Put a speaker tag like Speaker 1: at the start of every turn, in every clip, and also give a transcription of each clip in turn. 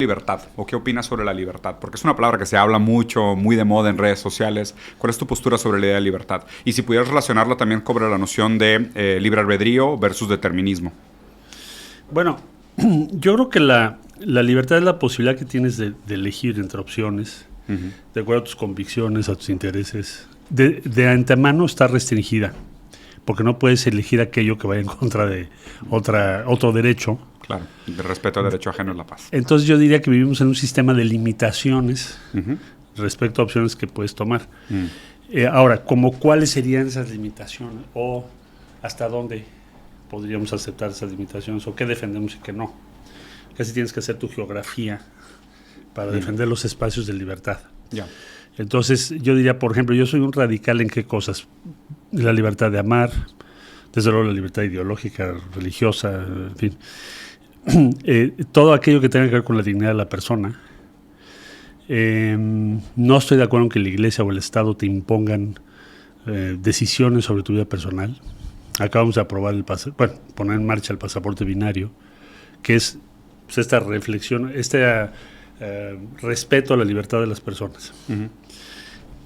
Speaker 1: libertad o qué opinas sobre la libertad? Porque es una palabra que se habla mucho, muy de moda en redes sociales. ¿Cuál es tu postura sobre la idea de libertad? Y si pudieras relacionarla también con la noción de libre albedrío versus determinismo.
Speaker 2: Bueno, yo creo que la libertad es la posibilidad que tienes de elegir entre opciones, de acuerdo a tus convicciones, a tus intereses. De antemano está restringida, porque no puedes elegir aquello que vaya en contra de otro derecho.
Speaker 1: Claro, de respeto al derecho ajeno es la paz.
Speaker 2: Entonces yo diría que vivimos en un sistema de limitaciones respecto a opciones que puedes tomar. Ahora, ¿cuáles serían esas limitaciones? ¿O hasta dónde podríamos aceptar esas limitaciones? ¿O qué defendemos y qué no? Casi tienes que hacer tu geografía para defender los espacios de libertad.
Speaker 1: Ya.
Speaker 2: Entonces yo diría, por ejemplo, yo soy un radical en qué cosas. La libertad de amar, desde luego la libertad ideológica, religiosa, en fin. Todo aquello que tenga que ver con la dignidad de la persona. No estoy de acuerdo en que la iglesia o el Estado te impongan decisiones sobre tu vida personal. Acabamos de aprobar poner en marcha el pasaporte binario, que es pues, esta reflexión, respeto a la libertad de las personas.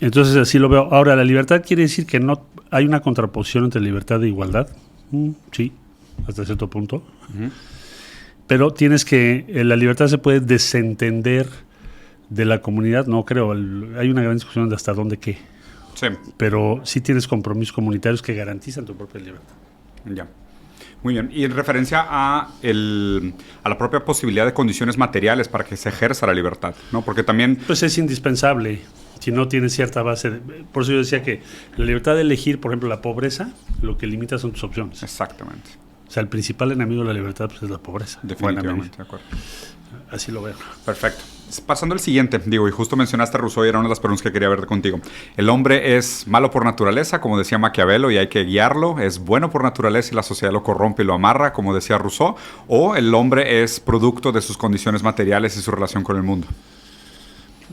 Speaker 2: Entonces así lo veo. Ahora, ¿la libertad quiere decir que no hay una contraposición entre libertad e igualdad? Sí, hasta cierto punto. Pero la libertad se puede desentender de la comunidad, no creo. Hay una gran discusión de hasta dónde qué.
Speaker 1: Sí.
Speaker 2: Pero sí tienes compromisos comunitarios que garantizan tu propia libertad.
Speaker 1: Ya. Muy bien. Y en referencia a la propia posibilidad de condiciones materiales para que se ejerza la libertad, ¿no? Porque también...
Speaker 2: Pues es indispensable. Si no tienes cierta base... Por eso yo decía que la libertad de elegir, por ejemplo, la pobreza, lo que limita son tus opciones.
Speaker 1: Exactamente.
Speaker 2: O sea, el principal enemigo de la libertad pues, es la pobreza.
Speaker 1: Definitivamente, de acuerdo.
Speaker 2: Así lo veo.
Speaker 1: Perfecto. Pasando al siguiente, y justo mencionaste a Rousseau y era una de las preguntas que quería ver contigo. ¿El hombre es malo por naturaleza, como decía Maquiavelo, y hay que guiarlo? ¿Es bueno por naturaleza y la sociedad lo corrompe y lo amarra, como decía Rousseau? ¿O el hombre es producto de sus condiciones materiales y su relación con el mundo?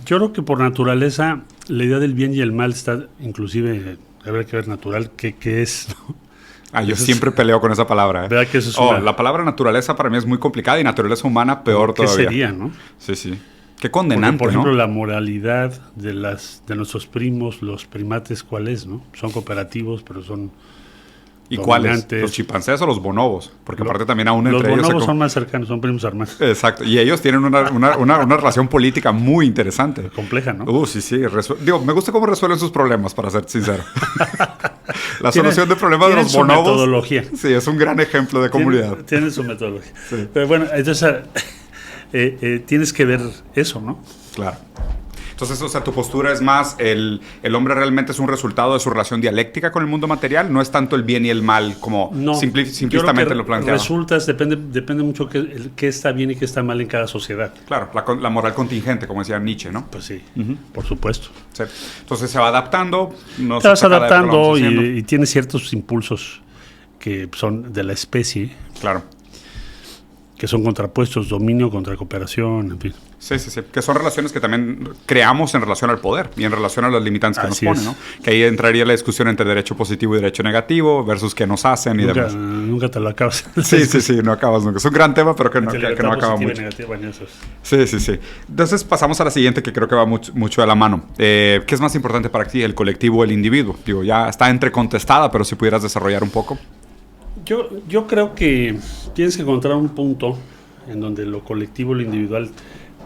Speaker 2: Yo creo que por naturaleza la idea del bien y el mal está, inclusive, habría que ver natural, ¿qué es?
Speaker 1: Yo siempre peleo con esa palabra.
Speaker 2: ¿Verdad que eso es
Speaker 1: La palabra naturaleza para mí es muy complicada y naturaleza humana peor todavía.
Speaker 2: ¿Qué sería, no?
Speaker 1: Sí, sí. Qué condenante,
Speaker 2: porque, por ejemplo,
Speaker 1: ¿no?
Speaker 2: la moralidad de nuestros primos, los primates, ¿cuál es, no? Son cooperativos, pero son
Speaker 1: ¿Y cuáles? ¿Los chimpancés o los bonobos? Porque aparte también aún entre ellos...
Speaker 2: Los bonobos son más cercanos, son primos hermanos.
Speaker 1: Exacto. Y ellos tienen una relación política muy interesante.
Speaker 2: Compleja, ¿no?
Speaker 1: Sí, sí. Me gusta cómo resuelven sus problemas, para ser sincero. La solución de problemas de los bonobos...
Speaker 2: metodología.
Speaker 1: Sí, es un gran ejemplo de comunidad.
Speaker 2: Tiene su metodología.
Speaker 1: Sí.
Speaker 2: Pero bueno, entonces tienes que ver eso, ¿no?
Speaker 1: Claro. Entonces, o sea, tu postura es más, el hombre realmente es un resultado de su relación dialéctica con el mundo material, no es tanto el bien y el mal como simplistamente lo planteado.
Speaker 2: Depende mucho qué está bien y qué está mal en cada sociedad.
Speaker 1: Claro, la moral contingente, como decía Nietzsche, ¿no?
Speaker 2: Pues sí, por supuesto.
Speaker 1: Sí. Entonces se va adaptando.
Speaker 2: Te vas adaptando y tienes ciertos impulsos que son de la especie.
Speaker 1: Claro.
Speaker 2: Que son contrapuestos, dominio contra cooperación, en fin.
Speaker 1: Sí, sí, sí. Que son relaciones que también creamos en relación al poder y en relación a los limitantes que nos ponen, ¿no? Que ahí entraría la discusión entre derecho positivo y derecho negativo versus qué nos hacen y demás.
Speaker 2: Nunca te lo acabas.
Speaker 1: Sí, no acabas nunca. Es un gran tema, pero que no acaba mucho. Sí, sí, sí. Entonces pasamos a la siguiente que creo que va mucho de la mano. ¿Qué es más importante para ti, el colectivo o el individuo? Digo, ya está entrecontestada, pero si pudieras desarrollar un poco.
Speaker 2: Yo creo que tienes que encontrar un punto en donde lo colectivo y lo individual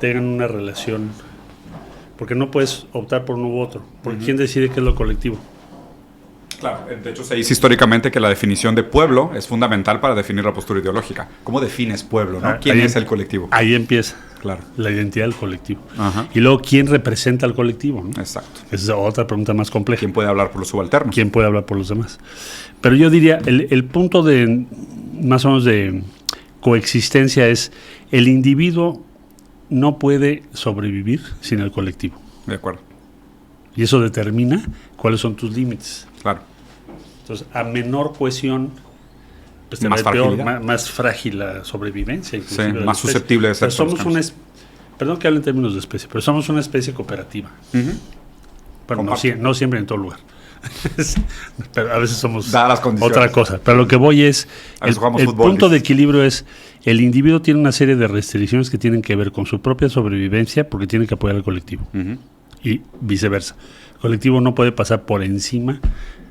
Speaker 2: tengan una relación, porque no puedes optar por uno u otro, porque ¿quién decide qué es lo colectivo?
Speaker 1: Claro, de hecho se dice históricamente que la definición de pueblo es fundamental para definir la postura ideológica. ¿Cómo defines pueblo, no? ¿Quién es el colectivo?
Speaker 2: Ahí empieza la identidad del colectivo. Y luego, ¿quién representa al colectivo, ¿no?
Speaker 1: Exacto.
Speaker 2: Esa es otra pregunta más compleja.
Speaker 1: ¿Quién puede hablar por los subalternos?
Speaker 2: ¿Quién puede hablar por los demás? Pero yo diría, el punto de más o menos de coexistencia es el individuo no puede sobrevivir sin el colectivo.
Speaker 1: De acuerdo.
Speaker 2: Y eso determina cuáles son tus límites.
Speaker 1: Claro.
Speaker 2: Entonces, a menor cohesión, pues más frágil la sobrevivencia.
Speaker 1: Sí, más susceptible de ser.
Speaker 2: Perdón que hable en términos de especie, pero somos una especie cooperativa. Bueno, no siempre en todo lugar. Pero a veces somos
Speaker 1: Dadas las condiciones.
Speaker 2: otra cosa. Pero lo que voy es,
Speaker 1: A veces jugamos
Speaker 2: el
Speaker 1: fútbol,
Speaker 2: punto de
Speaker 1: dices.
Speaker 2: equilibrio es, el individuo tiene una serie de restricciones que tienen que ver con su propia sobrevivencia porque tiene que apoyar al colectivo.
Speaker 1: Ujú.
Speaker 2: Y viceversa. El colectivo no puede pasar por encima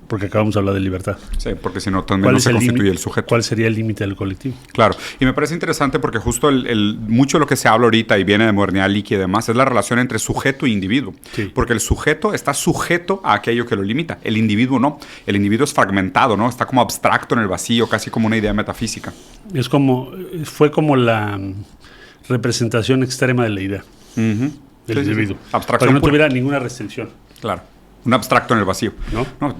Speaker 2: porque acabamos de hablar de libertad.
Speaker 1: Sí, porque si no, también no se constituye el sujeto.
Speaker 2: ¿Cuál sería el límite del colectivo?
Speaker 1: Claro, y me parece interesante porque justo mucho de lo que se habla ahorita y viene de modernidad líquida y demás es la relación entre sujeto e individuo.
Speaker 2: Sí.
Speaker 1: Porque el sujeto está sujeto a aquello que lo limita, el individuo no. El individuo es fragmentado, ¿no? Está como abstracto en el vacío, casi como una idea metafísica.
Speaker 2: Fue como la representación extrema de la idea
Speaker 1: Ujú.
Speaker 2: del
Speaker 1: Sí, sí, sí.
Speaker 2: individuo. Para
Speaker 1: Abstracción
Speaker 2: que no
Speaker 1: pura.
Speaker 2: tuviera ninguna restricción.
Speaker 1: Claro. Un abstracto en el vacío.
Speaker 2: ¿No?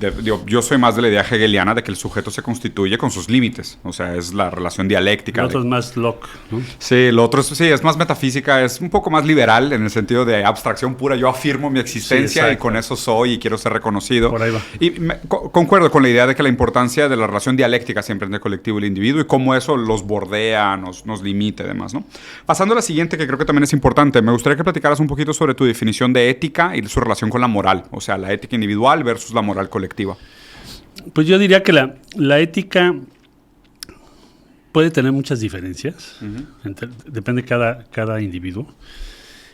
Speaker 1: Yo soy más de la idea hegeliana de que el sujeto se constituye con sus límites. O sea, es la relación dialéctica.
Speaker 2: El otro es más Locke, ¿no?
Speaker 1: Sí, lo otro es más metafísica, es un poco más liberal en el sentido de abstracción pura. Yo afirmo mi existencia y con eso soy y quiero ser reconocido.
Speaker 2: Por ahí va.
Speaker 1: Y concuerdo con la idea de que la importancia de la relación dialéctica siempre entre el colectivo y el individuo y cómo eso los bordea, nos limita y demás, ¿no? Pasando a la siguiente, que creo que también es importante, me gustaría que platicaras un poquito sobre tu definición de ética y su relación con la moral, o sea, la ética individual versus la moral colectiva.
Speaker 2: Pues yo diría que la ética puede tener muchas diferencias, depende de cada individuo,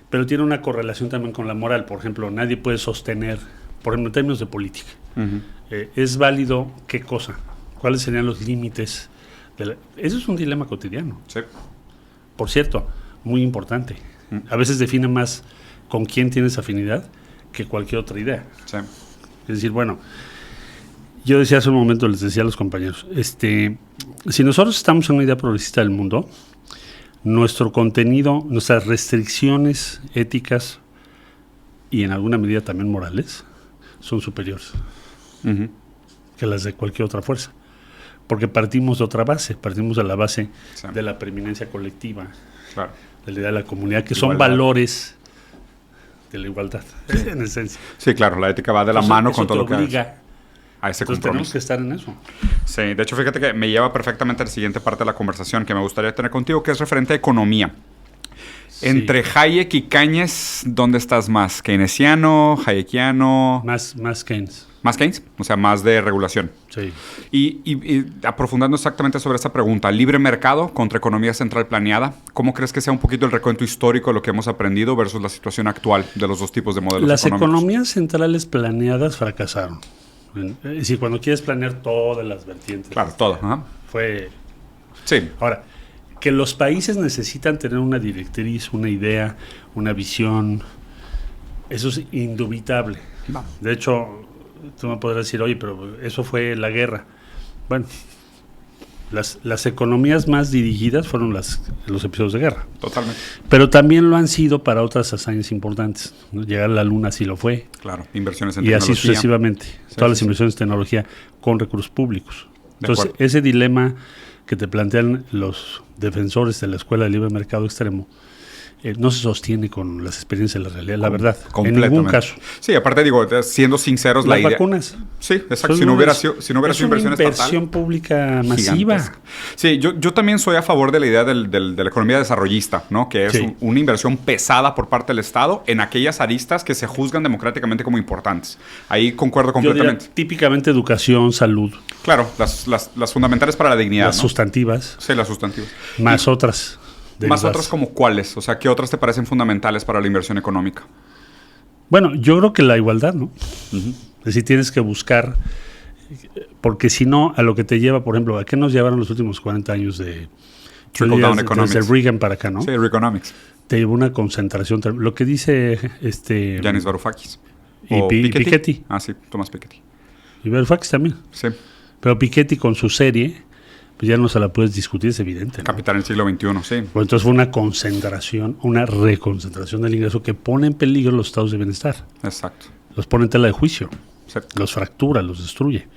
Speaker 2: pero tiene una correlación también con la moral. Por ejemplo, nadie puede sostener, por ejemplo, en términos de política, ¿es válido qué cosa? ¿Cuáles serían los límites? Eso es un dilema cotidiano.
Speaker 1: Sí.
Speaker 2: Por cierto, muy importante. A veces define más con quién tienes afinidad que cualquier otra idea.
Speaker 1: Sí.
Speaker 2: Es decir, bueno, yo decía hace un momento, les decía a los compañeros, si nosotros estamos en una idea progresista del mundo, nuestro contenido, nuestras restricciones éticas y en alguna medida también morales son superiores que las de cualquier otra fuerza. Porque partimos de otra base, partimos de la base de la preeminencia colectiva,
Speaker 1: Claro.
Speaker 2: de la idea de la comunidad, que
Speaker 1: Igualdad.
Speaker 2: son valores de la igualdad, en esencia.
Speaker 1: Sí, claro, la ética va de la
Speaker 2: Entonces,
Speaker 1: mano
Speaker 2: eso
Speaker 1: con todo
Speaker 2: te
Speaker 1: lo que
Speaker 2: obliga.
Speaker 1: haces. A ese
Speaker 2: Entonces tenemos
Speaker 1: compromiso.
Speaker 2: que estar en eso.
Speaker 1: Sí, de hecho, fíjate que me lleva perfectamente a la siguiente parte de la conversación que me gustaría tener contigo, que es referente a economía.
Speaker 2: Sí.
Speaker 1: Entre Hayek y Keynes, ¿dónde estás más? ¿Keynesiano, hayekiano?
Speaker 2: Más Keynes.
Speaker 1: ¿Más Keynes? O sea, más de regulación.
Speaker 2: Sí.
Speaker 1: Y aprofundando exactamente sobre esta pregunta, libre mercado contra economía central planeada, ¿cómo crees que sea un poquito el recuento histórico de lo que hemos aprendido versus la situación actual de los dos tipos de modelos
Speaker 2: Las
Speaker 1: económicos?
Speaker 2: economías centrales planeadas fracasaron. Es decir, cuando quieres planear todas las vertientes.
Speaker 1: Claro, todo. Ajá.
Speaker 2: Fue...
Speaker 1: Sí,
Speaker 2: Ahora, que los países necesitan tener una directriz, una idea, una visión, eso es indubitable.
Speaker 1: Va.
Speaker 2: De hecho, tú me podrás decir, oye, pero eso fue la guerra. Bueno, las economías más dirigidas fueron los episodios de guerra.
Speaker 1: totalmente.
Speaker 2: Pero también lo han sido para otras hazañas importantes, ¿no? Llegar a la luna sí lo fue.
Speaker 1: Claro, inversiones en
Speaker 2: Y así
Speaker 1: tecnología.
Speaker 2: sucesivamente.
Speaker 1: Sí,
Speaker 2: Todas las
Speaker 1: sí, sí.
Speaker 2: inversiones en tecnología con recursos públicos.
Speaker 1: De
Speaker 2: Entonces,
Speaker 1: acuerdo.
Speaker 2: ese dilema que te plantean los defensores de la Escuela de Libre Mercado Extremo no se sostiene con las experiencias de la realidad, la verdad. En
Speaker 1: Completamente.
Speaker 2: ningún caso.
Speaker 1: Sí, aparte digo, siendo sinceros, la
Speaker 2: Las
Speaker 1: idea...
Speaker 2: vacunas.
Speaker 1: Sí, exacto.
Speaker 2: Son
Speaker 1: Si no hubiera
Speaker 2: unas-
Speaker 1: sido
Speaker 2: es
Speaker 1: inversión
Speaker 2: una
Speaker 1: estatal...
Speaker 2: inversión pública masiva.
Speaker 1: Gigantesca. Sí, yo también soy a favor de la idea de la economía desarrollista, ¿no? Que es
Speaker 2: Sí.
Speaker 1: una inversión pesada por parte del Estado en aquellas aristas que se juzgan democráticamente como importantes. Ahí concuerdo
Speaker 2: Yo diría,
Speaker 1: completamente.
Speaker 2: típicamente educación, salud,
Speaker 1: Claro, las fundamentales para la dignidad,
Speaker 2: las
Speaker 1: ¿no?
Speaker 2: sustantivas,
Speaker 1: Sí, las sustantivas.
Speaker 2: más otras.
Speaker 1: Más
Speaker 2: derivadas.
Speaker 1: otras como cuáles, o sea, ¿qué otras te parecen fundamentales para la inversión económica?
Speaker 2: Bueno, yo creo que la igualdad, ¿no? Es decir, tienes que buscar, porque si no, a lo que te lleva, por ejemplo, ¿a qué nos llevaron los últimos 40 años de
Speaker 1: Trickle down economics.
Speaker 2: desde Reagan para acá, ¿no?
Speaker 1: Sí, Reconomics.
Speaker 2: Te llevó una concentración. Lo que dice
Speaker 1: Yanis Varoufakis.
Speaker 2: y
Speaker 1: O
Speaker 2: Piketty.
Speaker 1: Ah, sí, Tomás Piketty.
Speaker 2: Y Varoufakis también.
Speaker 1: Sí,
Speaker 2: Pero Piketty con su serie, pues ya no se la puedes discutir, es evidente, ¿no?
Speaker 1: Capital en el siglo XXI, sí.
Speaker 2: Pues entonces fue una concentración, una reconcentración del ingreso que pone en peligro los estados de bienestar.
Speaker 1: Exacto.
Speaker 2: Los pone en tela de juicio.
Speaker 1: Sí.
Speaker 2: Los fractura, los destruye.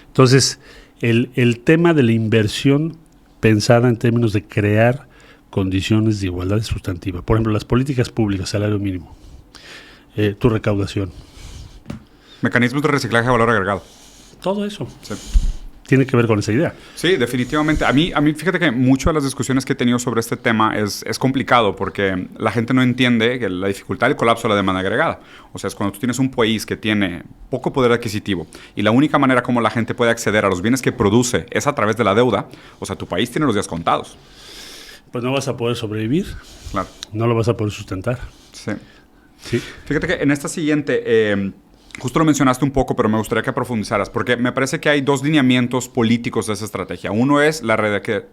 Speaker 2: Entonces, el tema de la inversión pensada en términos de crear condiciones de igualdad sustantiva. Por ejemplo, las políticas públicas, salario mínimo, tu recaudación,
Speaker 1: Mecanismos de reciclaje de valor agregado.
Speaker 2: todo eso.
Speaker 1: Sí.
Speaker 2: tiene que ver con esa idea.
Speaker 1: Sí, definitivamente. A mí, fíjate que muchas de las discusiones que he tenido sobre este tema es complicado porque la gente no entiende que la dificultad del colapso de la demanda agregada. O sea, es cuando tú tienes un país que tiene poco poder adquisitivo y la única manera como la gente puede acceder a los bienes que produce es a través de la deuda, o sea, tu país tiene los días contados.
Speaker 2: Pues no vas a poder sobrevivir,
Speaker 1: Claro.
Speaker 2: no lo vas a poder sustentar.
Speaker 1: Sí.
Speaker 2: Sí.
Speaker 1: Fíjate que en esta siguiente, justo lo mencionaste un poco, pero me gustaría que profundizaras, porque me parece que hay dos lineamientos políticos de esa estrategia. Uno es la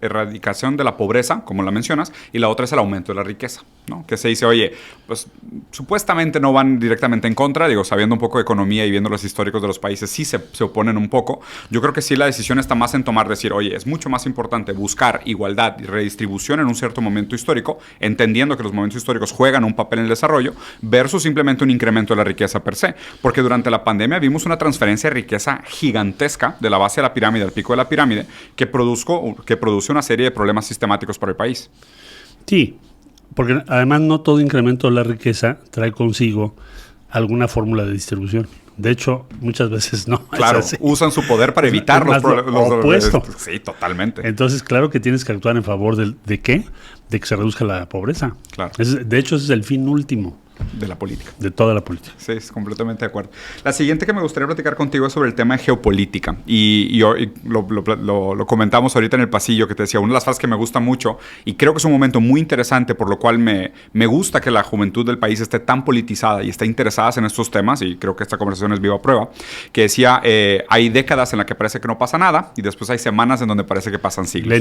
Speaker 1: erradicación de la pobreza, como la mencionas, y la otra es el aumento de la riqueza, ¿no? Que se dice, oye, pues supuestamente no van directamente en contra, digo, sabiendo un poco de economía y viendo los históricos de los países, sí se oponen un poco. Yo creo que sí la decisión está más en tomar, decir, oye, es mucho más importante buscar igualdad y redistribución en un cierto momento histórico, entendiendo que los momentos históricos juegan un papel en el desarrollo, versus simplemente un incremento de la riqueza per se, porque durante la pandemia vimos una transferencia de riqueza gigantesca de la base de la pirámide al pico de la pirámide que produce una serie de problemas sistemáticos para el país.
Speaker 2: Sí, porque además no todo incremento de la riqueza trae consigo alguna fórmula de distribución. De hecho, muchas veces no.
Speaker 1: Claro, usan su poder para evitar los
Speaker 2: opuesto.
Speaker 1: Sí, totalmente.
Speaker 2: Entonces, claro que tienes que actuar en favor ¿de qué? De que se reduzca la pobreza.
Speaker 1: Claro.
Speaker 2: De hecho, ese es el fin último.
Speaker 1: De la política.
Speaker 2: De toda la política.
Speaker 1: Sí, es completamente de acuerdo. La siguiente que me gustaría platicar contigo es sobre el tema de geopolítica. Y lo comentamos ahorita en el pasillo, que te decía, una de las frases que me gusta mucho, y creo que es un momento muy interesante, por lo cual me gusta que la juventud del país esté tan politizada y esté interesada en estos temas, y creo que esta conversación es viva prueba, que decía, hay décadas en las que parece que no pasa nada, y después hay semanas en donde parece que pasan siglos.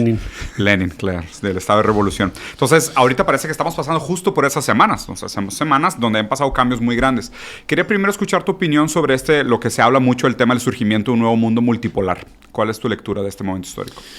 Speaker 1: Lenin, claro, del estado de revolución. Entonces, ahorita parece que estamos pasando justo por esas semanas. O sea, semanas donde han pasado cambios muy grandes. Quería primero escuchar tu opinión sobre lo que se habla mucho, el tema del surgimiento de un nuevo mundo multipolar. ¿Cuál es tu lectura de este momento histórico?